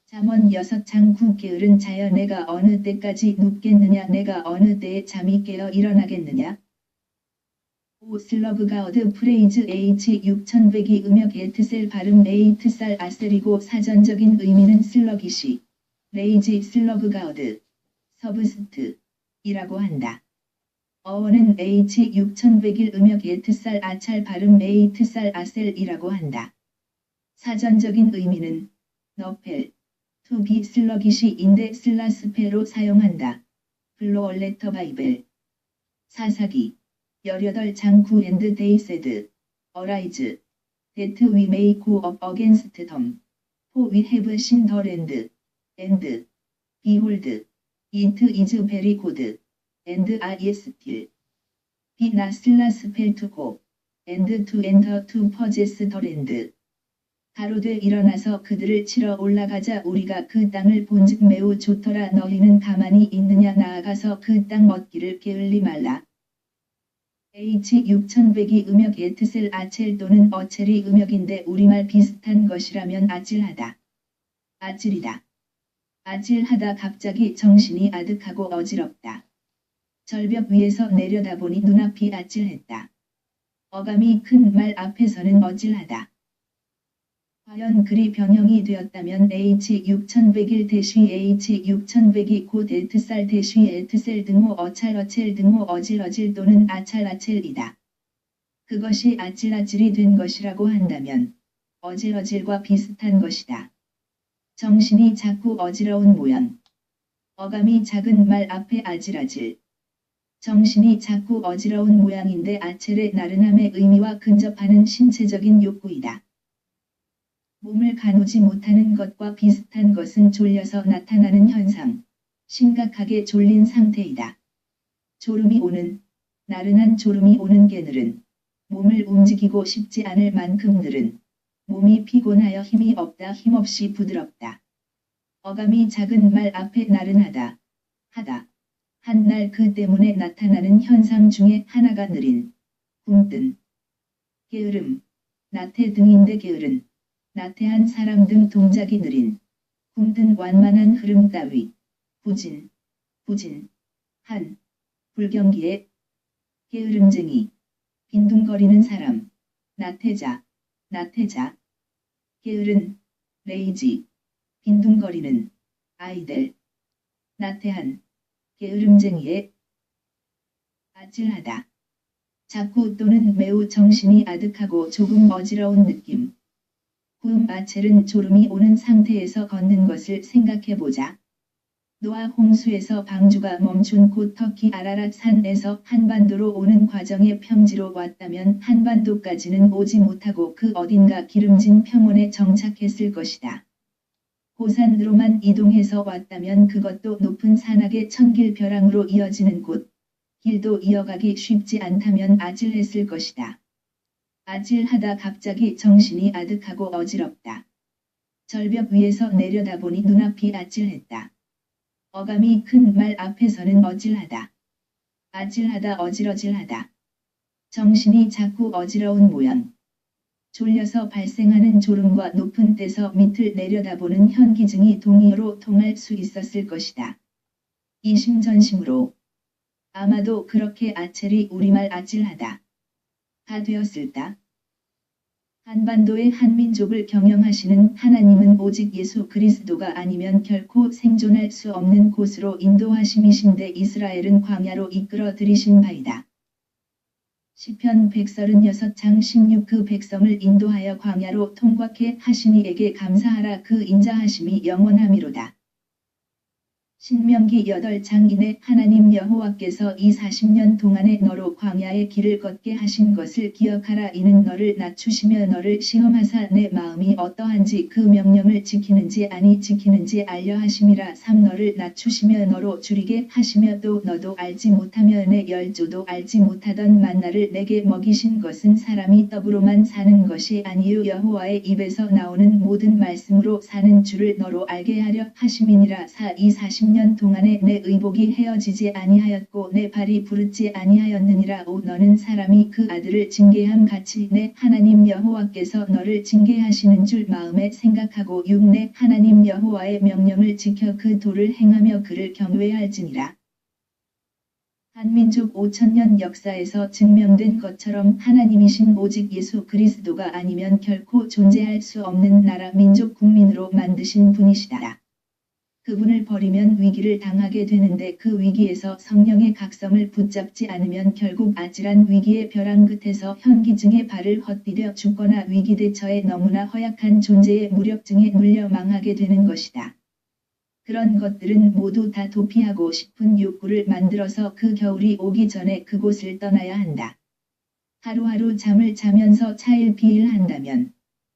잠언 6장 9게으른 자여 내가 어느 때까지 눕겠느냐 내가 어느 때에 잠이 깨어 일어나겠느냐. 오 슬러그가 어드 프레이즈 H6100이 음역 에트셀 발음 에이트살 아셀이고 사전적인 의미는 슬러기시 레이지 슬러그가 어드 서브스트 이라고 한다. 어원은 H6101 음역 에트살 아찰 발음 에이트살 아셀이라고 한다. 사전적인 의미는 너펠 to be 슬러기시인데 슬라스페로 사용한다. 블로얼레터 바이벨 사사기 18장 9 and they said, arise, that we may go up against them, for we have seen the land, and, behold, it is very good, and I still, be not slaspel to go, and to enter to possess the land. 가로되 일어나서 그들을 치러 올라가자 우리가 그 땅을 본즉 매우 좋더라 너희는 가만히 있느냐 나아가서 그 땅 얻기를 게을리 말라. H6100이 음역 에트셀 아첼 또는 어첼이 음역인데 우리말 비슷한 것이라면 아찔하다. 아찔이다. 아찔하다 갑자기 정신이 아득하고 어지럽다. 절벽 위에서 내려다보니 눈앞이 아찔했다. 어감이 큰 말 앞에서는 어질하다. 과연 그리 병형이 되었다면 H6101 대쉬 H6100이 곧 에트살 대쉬 에트셀 등호 어찰 등호 어질 또는 아찰이다. 그것이 아찔이 된 것이라고 한다면 어질과 비슷한 것이다. 정신이 자꾸 어지러운 모양. 어감이 작은 말 앞에 아질. 정신이 자꾸 어지러운 모양인데 아첼의 나른함의 의미와 근접하는 신체적인 욕구이다. 몸을 가누지 못하는 것과 비슷한 것은 졸려서 나타나는 현상, 심각하게 졸린 상태이다. 졸음이 오는, 나른한 졸음이 오는 게늘은, 몸을 움직이고 싶지 않을 만큼 늘은, 몸이 피곤하여 힘이 없다 힘없이 부드럽다. 어감이 작은 말 앞에 나른하다, 하다. 한 날 그 때문에 나타나는 현상 중에 하나가 느린, 굼뜬, 게으름, 나태 등인데 게으른. 나태한 사람 등 동작이 느린, 굼뜬 완만한 흐름 따위, 부진, 한, 불경기에, 게으름쟁이, 빈둥거리는 사람, 나태자, 게으른, 레이지, 빈둥거리는, 아이들, 나태한, 게으름쟁이에, 아찔하다. 자꾸 또는 매우 정신이 아득하고 조금 어지러운 느낌. 아첼은 졸음이 오는 상태에서 걷는 것을 생각해보자. 노아 홍수에서 방주가 멈춘 곳 터키 아라랏 산에서 한반도로 오는 과정에 평지로 왔다면 한반도까지는 오지 못하고 그 어딘가 기름진 평원에 정착했을 것이다. 고산으로만 이동해서 왔다면 그것도 높은 산악의 천길벼랑으로 이어지는 곳, 길도 이어가기 쉽지 않다면 아찔했을 것이다. 아찔하다 갑자기 정신이 아득하고 어지럽다. 절벽 위에서 내려다보니 눈앞이 아찔했다. 어감이 큰 말 앞에서는 어질하다. 아찔하다 어질하다. 정신이 자꾸 어지러운 모양. 졸려서 발생하는 졸음과 높은 데서 밑을 내려다보는 현기증이 동의어로 통할 수 있었을 것이다. 이심전심으로. 아마도 그렇게 아첼이 우리말 아찔하다. 가 되었을까? 한반도의 한민족을 경영하시는 하나님은 오직 예수 그리스도가 아니면 결코 생존할 수 없는 곳으로 인도하심이신데 이스라엘은 광야로 이끌어 들이신 바이다. 시편 136장 16 그 백성을 인도하여 광야로 통과케 하시니 에게 감사하라 그 인자하심이 영원하미로다. 신명기 8장 이내 하나님 여호와께서 이 40년 동안에 너로 광야의 길을 걷게 하신 것을 기억하라 이는 너를 낮추시며 너를 시험하사 내 마음이 어떠한지 그 명령을 지키는지 아니 지키는지 알려 하심이라 3 너를 낮추시며 너로 줄이게 하시며 또 너도 알지 못하며 내 열조도 알지 못하던 만나를 내게 먹이신 것은 사람이 떡으로만 사는 것이 아니요 여호와의 입에서 나오는 모든 말씀으로 사는 줄을 너로 알게 하려 하심이니라 4 이 40년 2000년 동안에 내 의복이 헤어지지 아니하였고 내 발이 부르지 아니하였느니라. 오 너는 사람이 그 아들을 징계함 같이 내 하나님 여호와께서 너를 징계하시는 줄 마음에 생각하고 6. 내 하나님 여호와의 명령을 지켜 그 도를 행하며 그를 경외할지니라. 한민족 5000년 역사에서 증명된 것처럼 하나님이신 오직 예수 그리스도가 아니면 결코 존재할 수 없는 나라 민족 국민으로 만드신 분이시다. 그분을 버리면 위기를 당하게 되는데 그 위기에서 성령의 각성을 붙잡지 않으면 결국 아찔한 위기의 벼랑 끝에서 현기증에 발을 헛디뎌 죽거나 위기 대처에 너무나 허약한 존재의 무력증에 눌려 망하게 되는 것이다. 그런 것들은 모두 다 도피하고 싶은 욕구를 만들어서 그 겨울이 오기 전에 그곳을 떠나야 한다. 하루하루 잠을 자면서 차일피일한다면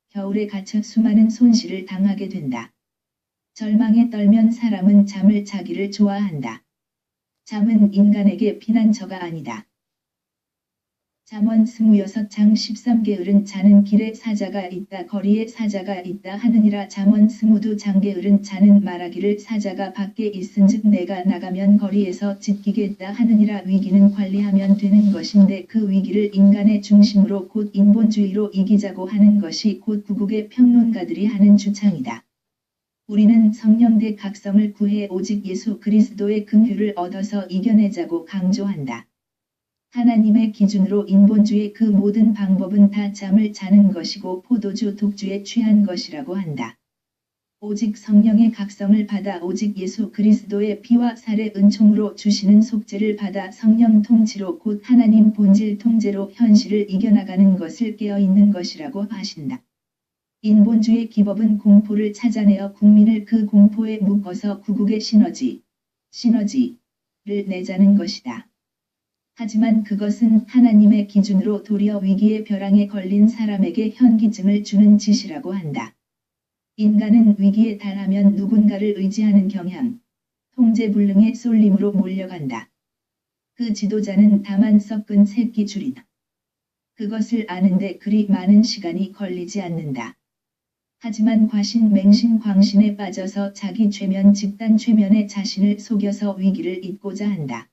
겨울에 갇혀 수많은 손실을 당하게 된다. 절망에 떨면 사람은 잠을 자기를 좋아한다. 잠은 인간에게 피난처가 아니다. 잠언 26장 13게으른 자는 길에 사자가 있다 거리에 사자가 있다 하느니라. 잠언 22장 게으른 자는 말하기를 사자가 밖에 있은즉 내가 나가면 거리에서 짖기겠다 하느니라. 위기는 관리하면 되는 것인데 그 위기를 인간의 중심으로 곧 인본주의로 이기자고 하는 것이 곧 구국의 평론가들이 하는 주창이다. 우리는 성령대 각성을 구해 오직 예수 그리스도의 긍휼을 얻어서 이겨내자고 강조한다. 하나님의 기준으로 인본주의 그 모든 방법은 다 잠을 자는 것이고 포도주 독주에 취한 것이라고 한다. 오직 성령의 각성을 받아 오직 예수 그리스도의 피와 살의 은총으로 주시는 속죄를 받아 성령 통치로 곧 하나님 본질 통제로 현실을 이겨나가는 것을 깨어있는 것이라고 하신다. 인본주의 기법은 공포를 찾아내어 국민을 그 공포에 묶어서 구국의 시너지를 내자는 것이다. 하지만 그것은 하나님의 기준으로 도리어 위기의 벼랑에 걸린 사람에게 현기증을 주는 짓이라고 한다. 인간은 위기에 달하면 누군가를 의지하는 경향, 통제불능의 쏠림으로 몰려간다. 그 지도자는 다만 썩은 새끼 줄이다. 그것을 아는데 그리 많은 시간이 걸리지 않는다. 하지만 과신 맹신 광신에 빠져서 자기 최면 집단 최면에 자신을 속여서 위기를 잇고자 한다.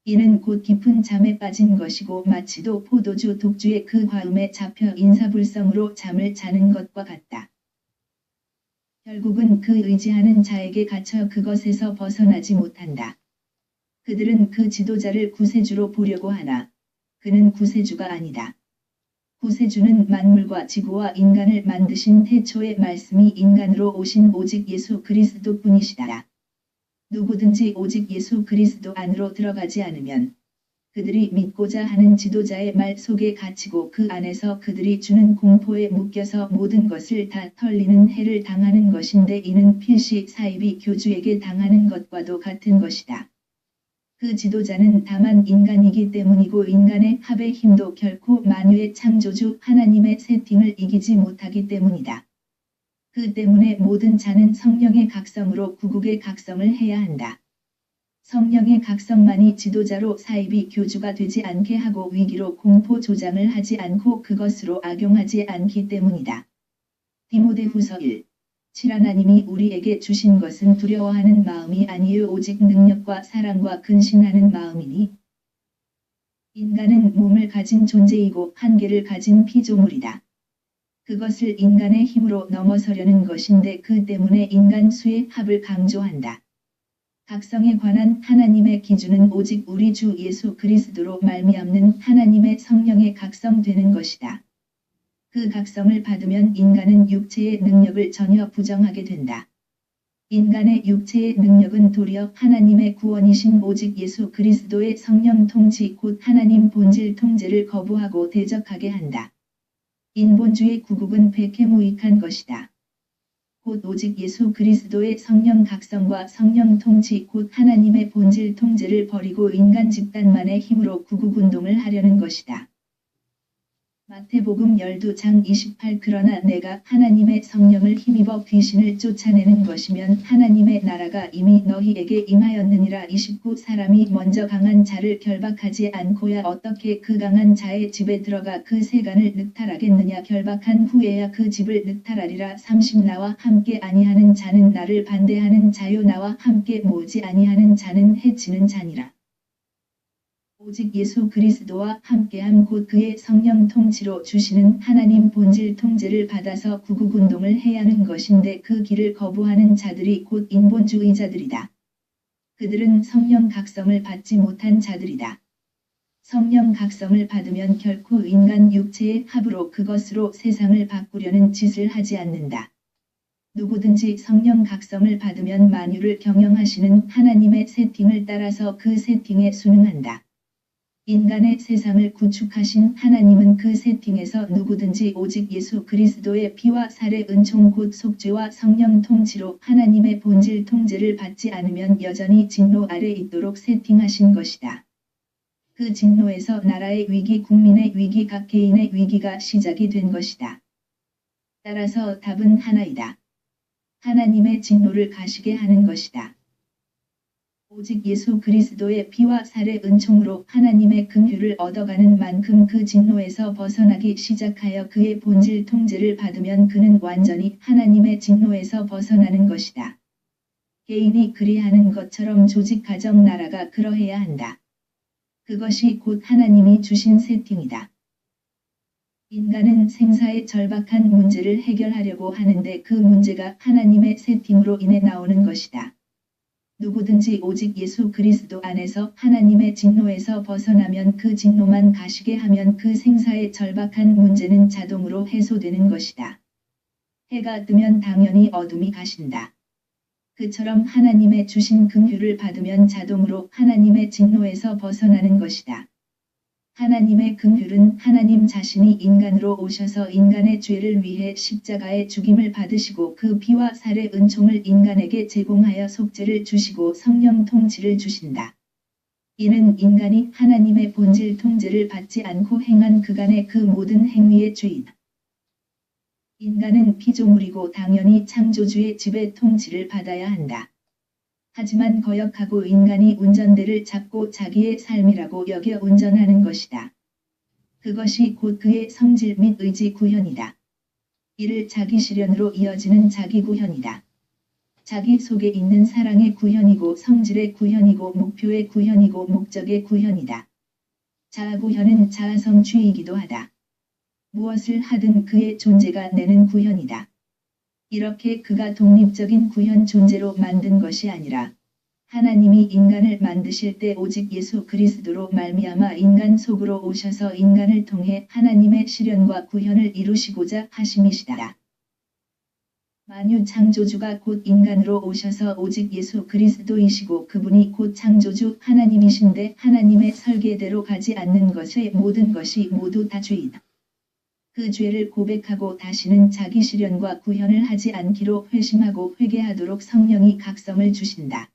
이는 곧 깊은 잠에 빠진 것이고 마치도 포도주 독주의 그 화음에 잡혀 인사불성으로 잠을 자는 것과 같다. 결국은 그 의지하는 자에게 갇혀 그것에서 벗어나지 못한다. 그들은 그 지도자를 구세주로 보려고 하나 그는 구세주가 아니다. 구세주는 만물과 지구와 인간을 만드신 태초의 말씀이 인간으로 오신 오직 예수 그리스도뿐이시다. 누구든지 오직 예수 그리스도 안으로 들어가지 않으면 그들이 믿고자 하는 지도자의 말 속에 갇히고 그 안에서 그들이 주는 공포에 묶여서 모든 것을 다 털리는 해를 당하는 것인데 이는 필시 사이비 교주에게 당하는 것과도 같은 것이다. 그 지도자는 다만 인간이기 때문이고 인간의 합의 힘도 결코 만유의 창조주 하나님의 세팅을 이기지 못하기 때문이다. 그 때문에 모든 자는 성령의 각성으로 구국의 각성을 해야 한다. 성령의 각성만이 지도자로 사이비 교주가 되지 않게 하고 위기로 공포 조장을 하지 않고 그것으로 악용하지 않기 때문이다. 디모데후서 1. 7 하나님이 우리에게 주신 것은 두려워하는 마음이 아니요 오직 능력과 사랑과 근신하는 마음이니 인간은 몸을 가진 존재이고 한계를 가진 피조물이다. 그것을 인간의 힘으로 넘어서려는 것인데 그 때문에 인간 수의 합을 강조한다. 각성에 관한 하나님의 기준은 오직 우리 주 예수 그리스도로 말미암는 하나님의 성령에 각성되는 것이다. 그 각성을 받으면 인간은 육체의 능력을 전혀 부정하게 된다. 인간의 육체의 능력은 도리어 하나님의 구원이신 오직 예수 그리스도의 성령 통치 곧 하나님 본질 통제를 거부하고 대적하게 한다. 인본주의 구국은 백해무익한 것이다. 곧 오직 예수 그리스도의 성령 각성과 성령 통치 곧 하나님의 본질 통제를 버리고 인간 집단만의 힘으로 구국운동을 하려는 것이다. 마태복음 12장 28 그러나 내가 하나님의 성령을 힘입어 귀신을 쫓아내는 것이면 하나님의 나라가 이미 너희에게 임하였느니라. 29 사람이 먼저 강한 자를 결박하지 않고야 어떻게 그 강한 자의 집에 들어가 그 세간을 늑탈하겠느냐. 결박한 후에야 그 집을 늑탈하리라. 30 나와 함께 아니하는 자는 나를 반대하는 자요 나와 함께 모으지 아니하는 자는 해치는 자니라. 오직 예수 그리스도와 함께함 곧 그의 성령 통치로 주시는 하나님 본질 통제를 받아서 구국운동을 해야 하는 것인데 그 길을 거부하는 자들이 곧 인본주의자들이다. 그들은 성령 각성을 받지 못한 자들이다. 성령 각성을 받으면 결코 인간 육체의 합으로 그것으로 세상을 바꾸려는 짓을 하지 않는다. 누구든지 성령 각성을 받으면 만유를 경영하시는 하나님의 세팅을 따라서 그 세팅에 순응한다. 인간의 세상을 구축하신 하나님은 그 세팅에서 누구든지 오직 예수 그리스도의 피와 살의 은총 곧 속죄와 성령 통치로 하나님의 본질 통제를 받지 않으면 여전히 진노 아래 있도록 세팅하신 것이다. 그 진노에서 나라의 위기, 국민의 위기, 각 개인의 위기가 시작이 된 것이다. 따라서 답은 하나이다. 하나님의 진노를 가시게 하는 것이다. 오직 예수 그리스도의 피와 살의 은총으로 하나님의 긍휼을 얻어가는 만큼 그 진노에서 벗어나기 시작하여 그의 본질 통제를 받으면 그는 완전히 하나님의 진노에서 벗어나는 것이다. 개인이 그리하는 것처럼 조직 가정 나라가 그러해야 한다. 그것이 곧 하나님이 주신 세팅이다. 인간은 생사의 절박한 문제를 해결하려고 하는데 그 문제가 하나님의 세팅으로 인해 나오는 것이다. 누구든지 오직 예수 그리스도 안에서 하나님의 진노에서 벗어나면 그 진노만 가시게 하면 그 생사의 절박한 문제는 자동으로 해소되는 것이다. 해가 뜨면 당연히 어둠이 가신다. 그처럼 하나님의 주신 긍휼을 받으면 자동으로 하나님의 진노에서 벗어나는 것이다. 하나님의 긍휼은 하나님 자신이 인간으로 오셔서 인간의 죄를 위해 십자가의 죽임을 받으시고 그 피와 살의 은총을 인간에게 제공하여 속죄를 주시고 성령 통치를 주신다. 이는 인간이 하나님의 본질 통제를 받지 않고 행한 그간의 그 모든 행위의 죄이다. 인간은 피조물이고 당연히 창조주의 지배 통치를 받아야 한다. 하지만 거역하고 인간이 운전대를 잡고 자기의 삶이라고 여겨 운전하는 것이다. 그것이 곧 그의 성질 및 의지 구현이다. 이를 자기 실현으로 이어지는 자기 구현이다. 자기 속에 있는 사랑의 구현이고 성질의 구현이고 목표의 구현이고 목적의 구현이다. 자아 구현은 자아성취이기도 하다. 무엇을 하든 그의 존재가 내는 구현이다. 이렇게 그가 독립적인 구현 존재로 만든 것이 아니라 하나님이 인간을 만드실 때 오직 예수 그리스도로 말미암아 인간 속으로 오셔서 인간을 통해 하나님의 실현과 구현을 이루시고자 하심이시다. 만유 창조주가 곧 인간으로 오셔서 오직 예수 그리스도이시고 그분이 곧 창조주 하나님이신데 하나님의 설계대로 가지 않는 것의 모든 것이 모두 다 죄이다. 그 죄를 고백하고 다시는 자기 실현과 구현을 하지 않기로 회심하고 회개하도록 성령이 각성을 주신다.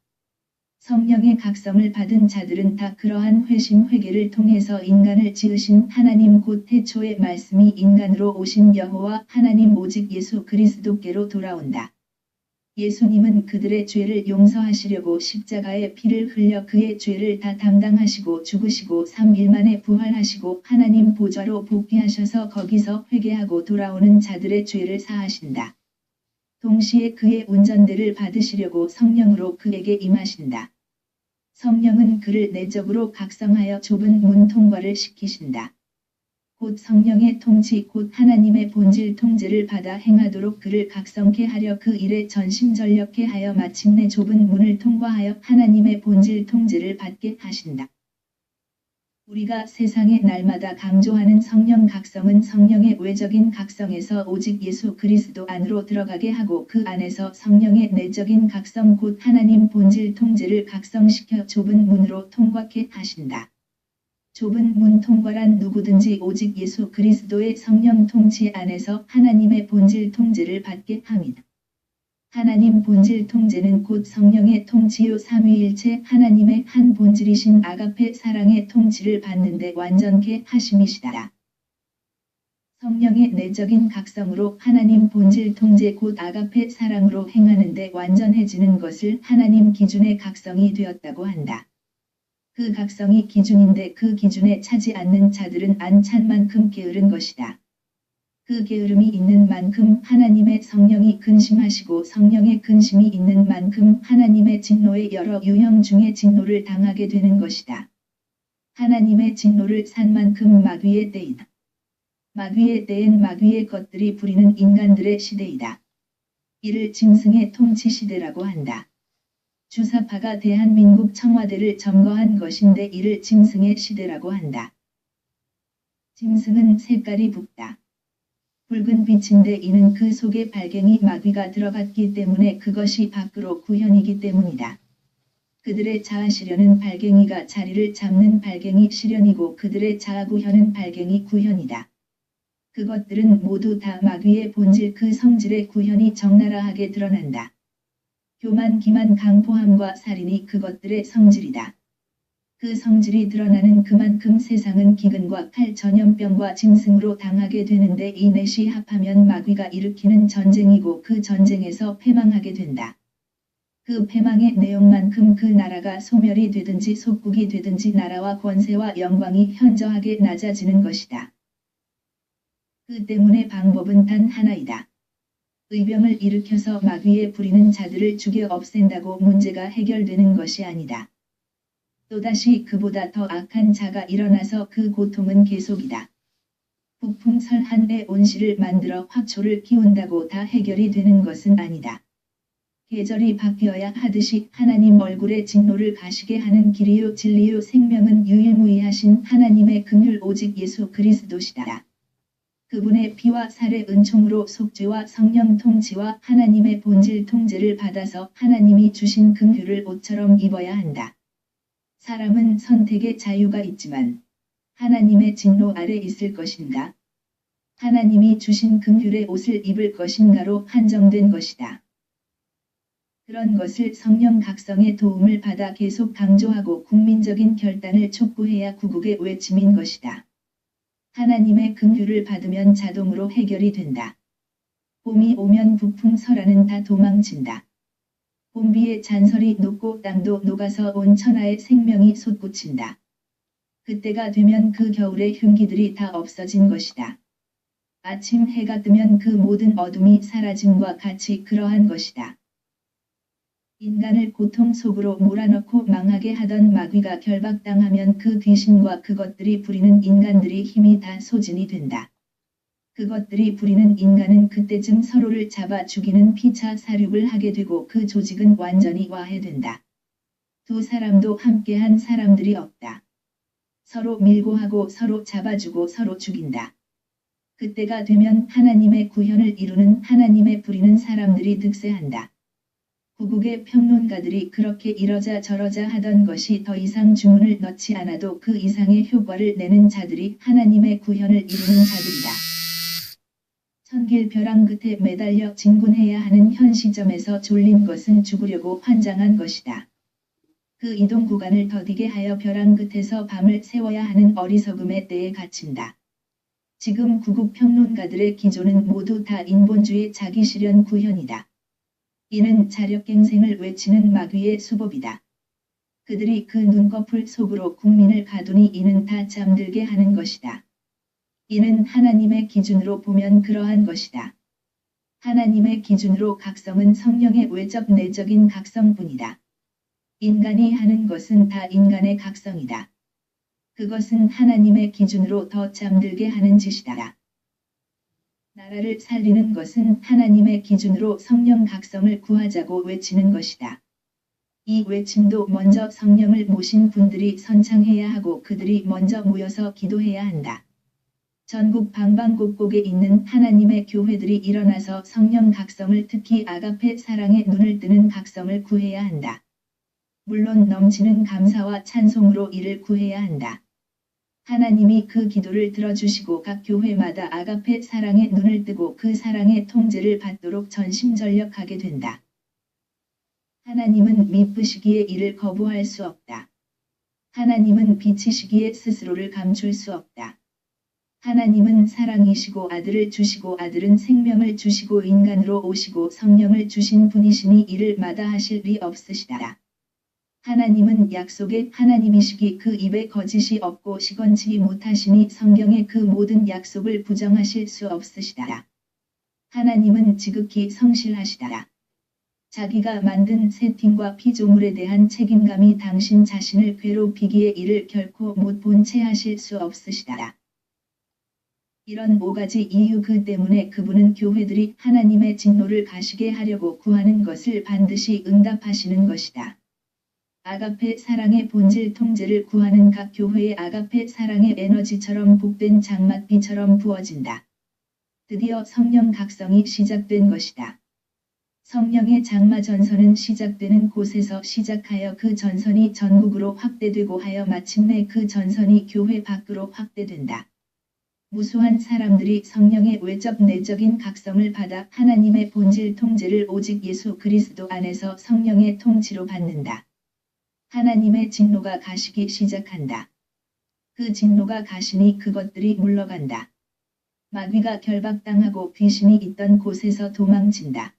성령의 각성을 받은 자들은 다 그러한 회심 회개를 통해서 인간을 지으신 하나님 곧 태초의 말씀이 인간으로 오신 여호와 하나님 오직 예수 그리스도께로 돌아온다. 예수님은 그들의 죄를 용서하시려고 십자가의 피를 흘려 그의 죄를 다 담당하시고 죽으시고 3일 만에 부활하시고 하나님 보좌로 복귀하셔서 거기서 회개하고 돌아오는 자들의 죄를 사하신다. 동시에 그의 운전대를 받으시려고 성령으로 그에게 임하신다. 성령은 그를 내적으로 각성하여 좁은 문 통과를 시키신다. 곧 성령의 통치 곧 하나님의 본질 통제를 받아 행하도록 그를 각성케 하려 그 일에 전심전력케 하여 마침내 좁은 문을 통과하여 하나님의 본질 통제를 받게 하신다. 우리가 세상에 날마다 강조하는 성령 각성은 성령의 외적인 각성에서 오직 예수 그리스도 안으로 들어가게 하고 그 안에서 성령의 내적인 각성 곧 하나님 본질 통제를 각성시켜 좁은 문으로 통과케 하신다. 좁은 문 통과란 누구든지 오직 예수 그리스도의 성령 통치 안에서 하나님의 본질 통제를 받게 함이다. 하나님 본질 통제는 곧 성령의 통치요 삼위일체 하나님의 한 본질이신 아가페 사랑의 통치를 받는데 완전케 하심이시다. 성령의 내적인 각성으로 하나님 본질 통제 곧 아가페 사랑으로 행하는데 완전해지는 것을 하나님 기준의 각성이 되었다고 한다. 그 각성이 기준인데 그 기준에 차지 않는 자들은 안 찬 만큼 게으른 것이다. 그 게으름이 있는 만큼 하나님의 성령이 근심하시고 성령의 근심이 있는 만큼 하나님의 진노의 여러 유형 중에 진노를 당하게 되는 것이다. 하나님의 진노를 산 만큼 마귀의 때이다. 마귀의 때엔 마귀의 것들이 부리는 인간들의 시대이다. 이를 짐승의 통치 시대라고 한다. 주사파가 대한민국 청와대를 점거한 것인데 이를 짐승의 시대라고 한다. 짐승은 색깔이 붉다. 붉은 빛인데 이는 그 속에 발갱이 마귀가 들어갔기 때문에 그것이 밖으로 구현이기 때문이다. 그들의 자아 시련은 발갱이가 자리를 잡는 발갱이 시련이고 그들의 자아 구현은 발갱이 구현이다. 그것들은 모두 다 마귀의 본질 그 성질의 구현이 적나라하게 드러난다. 교만 기만 강포함과 살인이 그것들의 성질이다. 그 성질이 드러나는 그만큼 세상은 기근과 칼 전염병과 짐승으로 당하게 되는데 이 넷이 합하면 마귀가 일으키는 전쟁이고 그 전쟁에서 패망하게 된다. 그 패망의 내용만큼 그 나라가 소멸이 되든지 속국이 되든지 나라와 권세와 영광이 현저하게 낮아지는 것이다. 그 때문에 방법은 단 하나이다. 의병을 일으켜서 마귀에 부리는 자들을 죽여 없앤다고 문제가 해결되는 것이 아니다. 또다시 그보다 더 악한 자가 일어나서 그 고통은 계속이다. 북풍설한의 온실을 만들어 화초를 키운다고 다 해결이 되는 것은 아니다. 계절이 바뀌어야 하듯이 하나님 얼굴에 진노를 가시게 하는 길이요 진리요 생명은 유일무이하신 하나님의 긍휼 오직 예수 그리스도시다. 그분의 피와 살의 은총으로 속죄와 성령 통치와 하나님의 본질 통제를 받아서 하나님이 주신 긍휼을 옷처럼 입어야 한다. 사람은 선택의 자유가 있지만 하나님의 진노 아래 있을 것인가? 하나님이 주신 긍휼의 옷을 입을 것인가로 한정된 것이다. 그런 것을 성령 각성의 도움을 받아 계속 강조하고 국민적인 결단을 촉구해야 구국의 외침인 것이다. 하나님의 긍휼을 받으면 자동으로 해결이 된다. 봄이 오면 북풍설하는 다 도망친다. 봄비에 잔설이 녹고 땅도 녹아서 온 천하의 생명이 솟구친다. 그때가 되면 그 겨울의 흉기들이 다 없어진 것이다. 아침 해가 뜨면 그 모든 어둠이 사라짐과 같이 그러한 것이다. 인간을 고통 속으로 몰아넣고 망하게 하던 마귀가 결박당하면 그 귀신과 그것들이 부리는 인간들이 힘이 다 소진이 된다. 그것들이 부리는 인간은 그때쯤 서로를 잡아 죽이는 피차 사륙을 하게 되고 그 조직은 완전히 와해된다. 두 사람도 함께한 사람들이 없다. 서로 밀고 하고 서로 잡아주고 서로 죽인다. 그때가 되면 하나님의 구현을 이루는 하나님의 부리는 사람들이 득세한다. 구국의 평론가들이 그렇게 이러자 저러자 하던 것이 더 이상 주문을 넣지 않아도 그 이상의 효과를 내는 자들이 하나님의 구현을 이루는 자들이다. 천길 벼랑 끝에 매달려 진군해야 하는 현 시점에서 졸린 것은 죽으려고 환장한 것이다. 그 이동 구간을 더디게 하여 벼랑 끝에서 밤을 새워야 하는 어리석음의 때에 갇힌다. 지금 구국 평론가들의 기조는 모두 다 인본주의 자기실현 구현이다. 이는 자력갱생을 외치는 마귀의 수법이다. 그들이 그 눈꺼풀 속으로 국민을 가두니 이는 다 잠들게 하는 것이다. 이는 하나님의 기준으로 보면 그러한 것이다. 하나님의 기준으로 각성은 성령의 외적 내적인 각성뿐이다. 인간이 하는 것은 다 인간의 각성이다. 그것은 하나님의 기준으로 더 잠들게 하는 짓이다. 나라를 살리는 것은 하나님의 기준으로 성령 각성을 구하자고 외치는 것이다. 이 외침도 먼저 성령을 모신 분들이 선창해야 하고 그들이 먼저 모여서 기도해야 한다. 전국 방방곡곡에 있는 하나님의 교회들이 일어나서 성령 각성을 특히 아가페 사랑에 눈을 뜨는 각성을 구해야 한다. 물론 넘치는 감사와 찬송으로 이를 구해야 한다. 하나님이 그 기도를 들어주시고 각 교회마다 아가페 사랑에 눈을 뜨고 그 사랑의 통제를 받도록 전심전력하게 된다. 하나님은 미쁘시기에 이를 거부할 수 없다. 하나님은 빛이시기에 스스로를 감출 수 없다. 하나님은 사랑이시고 아들을 주시고 아들은 생명을 주시고 인간으로 오시고 성령을 주신 분이시니 이를 마다하실 리 없으시다. 하나님은 약속의 하나님이시기 그 입에 거짓이 없고 시건치 못하시니 성경의 그 모든 약속을 부정하실 수 없으시다. 하나님은 지극히 성실하시다. 자기가 만든 세팅과 피조물에 대한 책임감이 당신 자신을 괴롭히기에 이를 결코 못 본 채 하실 수 없으시다. 이런 5가지 이유 그 때문에 그분은 교회들이 하나님의 진노를 가시게 하려고 구하는 것을 반드시 응답하시는 것이다. 아가페 사랑의 본질 통제를 구하는 각 교회의 아가페 사랑의 에너지처럼 복된 장맛비처럼 부어진다. 드디어 성령 각성이 시작된 것이다. 성령의 장마 전선은 시작되는 곳에서 시작하여 그 전선이 전국으로 확대되고 하여 마침내 그 전선이 교회 밖으로 확대된다. 무수한 사람들이 성령의 외적 내적인 각성을 받아 하나님의 본질 통제를 오직 예수 그리스도 안에서 성령의 통치로 받는다. 하나님의 진노가 가시기 시작한다. 그 진노가 가시니 그것들이 물러간다. 마귀가 결박당하고 귀신이 있던 곳에서 도망친다.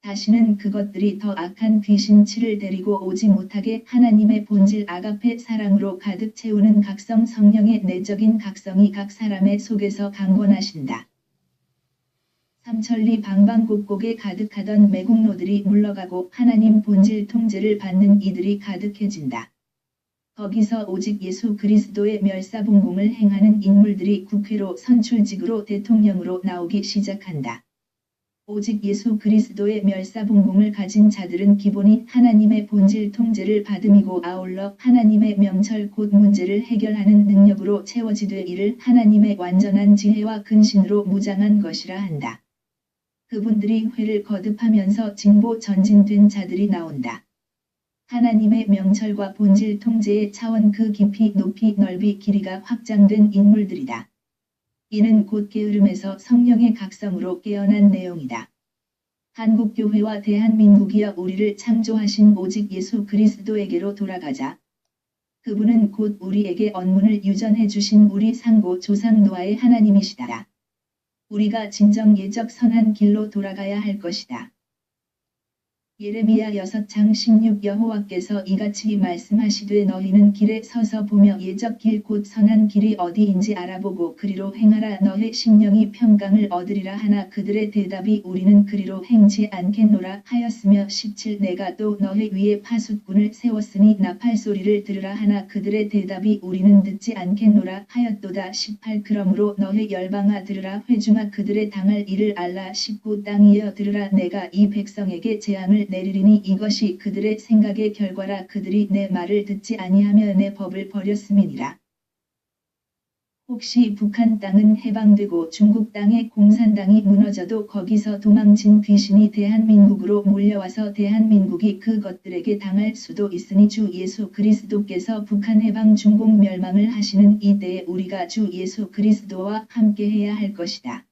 다시는 그것들이 더 악한 귀신치를 데리고 오지 못하게 하나님의 본질 아가페 사랑으로 가득 채우는 각성 성령의 내적인 각성이 각 사람의 속에서 강권하신다. 삼천리 방방곡곡에 가득하던 매국노들이 물러가고 하나님 본질 통제를 받는 이들이 가득해진다. 거기서 오직 예수 그리스도의 멸사봉공을 행하는 인물들이 국회로 선출직으로 대통령으로 나오기 시작한다. 오직 예수 그리스도의 멸사봉공을 가진 자들은 기본이 하나님의 본질 통제를 받음이고 아울러 하나님의 명철 곧 문제를 해결하는 능력으로 채워지되 이를 하나님의 완전한 지혜와 근신으로 무장한 것이라 한다. 그분들이 회를 거듭하면서 진보 전진된 자들이 나온다. 하나님의 명철과 본질 통제의 차원 그 깊이 높이 넓이 길이가 확장된 인물들이다. 이는 곧 게으름에서 성령의 각성으로 깨어난 내용이다. 한국교회와 대한민국이여 우리를 창조하신 오직 예수 그리스도에게로 돌아가자. 그분은 곧 우리에게 언문을 유전해 주신 우리 상고 조상 노아의 하나님이시다. 우리가 진정 예적 선한 길로 돌아가야 할 것이다. 예레미야 6장 16 여호와께서 이같이 말씀하시되 너희는 길에 서서 보며 예적 길 곧 선한 길이 어디인지 알아보고 그리로 행하라 너의 심령이 평강을 얻으리라 하나 그들의 대답이 우리는 그리로 행치 않겠노라 하였으며 17 내가 또 너희 위에 파숫꾼을 세웠으니 나팔 소리를 들으라 하나 그들의 대답이 우리는 듣지 않겠노라 하였도다 18 그러므로 너희 열방아 들으라 회중아 그들의 당할 일을 알라 19 땅이여 들으라 내가 이 백성에게 재앙을 내리리니 이것이 그들의 생각의 결과라 그들이 내 말을 듣지 아니하며 내 법을 버렸음이니라. 혹시 북한 땅은 해방되고 중국 땅의 공산당이 무너져도 거기서 도망친 귀신이 대한민국으로 몰려와서 대한민국이 그것들에게 당할 수도 있으니 주 예수 그리스도께서 북한 해방 중공 멸망을 하시는 이때에 우리가 주 예수 그리스도와 함께해야 할 것이다.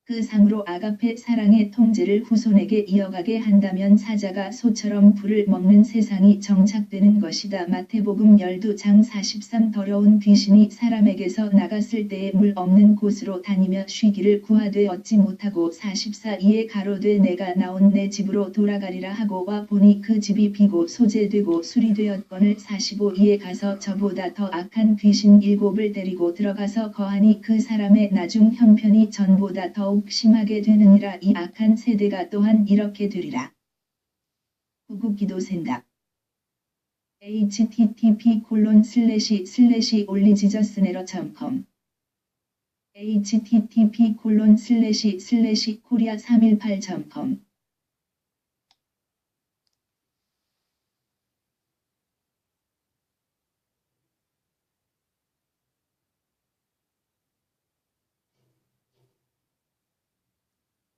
그 상으로 아가페 사랑의 통제를 후손에게 이어가게 한다면 사자가 소처럼 불을 먹는 세상이 정착되는 것이다. 마태복음 12장 43 더러운 귀신이 사람에게서 나갔을 때에 물 없는 곳으로 다니며 쉬기를 구하되 얻지 못하고 44 이에 가로되 내가 나온 내 집으로 돌아가리라 하고 와 보니 그 집이 비고 소재되고 수리되었거늘 45 이에 가서 저보다 더 악한 귀신 7을 데리고 들어가서 거하니 그 사람의 나중 형편이 전보다 더욱 심하게 되느니라. 이 악한 세대가 또한 이렇게 되리라. 구국기도 생각 http://올리지저스네러.com http://korea318.com